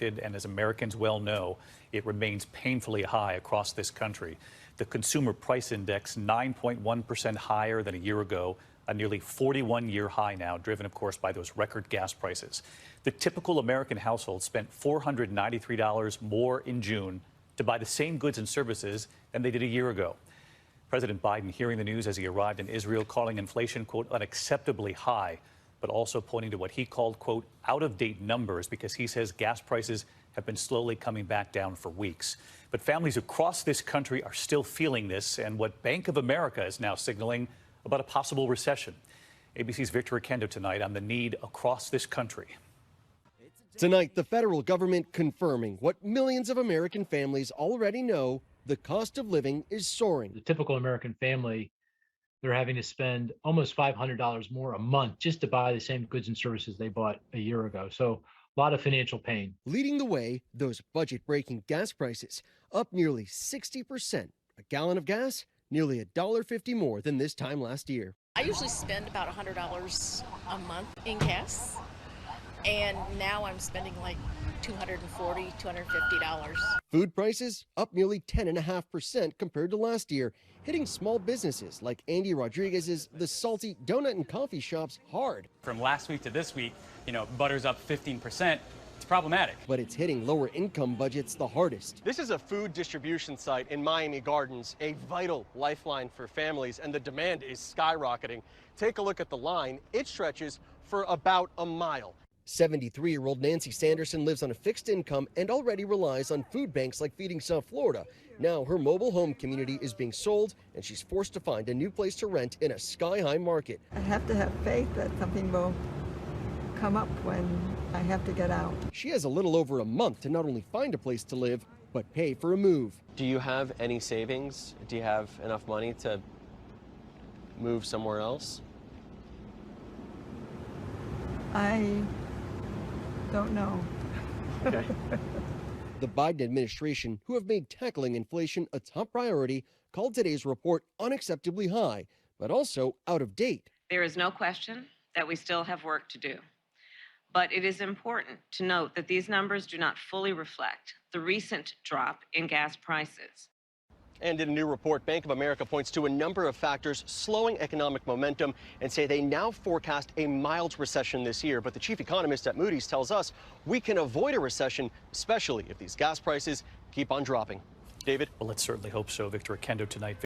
And as Americans well know, it remains painfully high across this country. The Consumer Price Index 9.1% higher than a year ago, a nearly 41-year high now, driven, of course, by those record gas prices. The typical American household spent $493 more in June to buy the same goods and services than they did a year ago. President Biden hearing the news as he arrived in Israel, calling inflation, quote, unacceptably high, but also pointing to what he called, quote, out-of-date numbers, because he says gas prices have been slowly coming back down for weeks. But families across this country are still feeling this, and what Bank of America is now signaling about a possible recession. ABC's Victor Oquendo tonight on the need across this country. Tonight, the federal government confirming what millions of American families already know: the cost of living is soaring. The typical American family, they're having to spend almost $500 more a month just to buy the same goods and services they bought a year ago. So a lot of financial pain. Leading the way, those budget-breaking gas prices, up nearly 60%. A gallon of gas, nearly $1.50 more than this time last year. I usually spend about $100 a month in gas, and now I'm spending like $240, $250. Food prices up nearly 10.5% compared to last year, hitting small businesses like Andy Rodriguez's The Salty Donut and Coffee Shops hard. From last week to this week, butter's up 15%. It's problematic. But it's hitting lower income budgets the hardest. This is a food distribution site in Miami Gardens, a vital lifeline for families, and the demand is skyrocketing. Take a look at the line. It stretches for about a mile. 73-year-old Nancy Sanderson lives on a fixed income and already relies on food banks like Feeding South Florida. Now her mobile home community is being sold, and she's forced to find a new place to rent in a sky-high market. I have to have faith that something will come up when I have to get out. She has a little over a month to not only find a place to live, but pay for a move. Do you have any savings? Do you have enough money to move somewhere else? I don't know. Okay. The Biden administration, who have made tackling inflation a top priority, called today's report unacceptably high, but also out of date. There is no question that we still have work to do. But it is important to note that these numbers do not fully reflect the recent drop in gas prices. And in a new report, Bank of America points to a number of factors slowing economic momentum and say they now forecast a mild recession this year. But the chief economist at Moody's tells us we can avoid a recession, especially if these gas prices keep on dropping. David? Well, let's certainly hope so. Victor Oquendo tonight.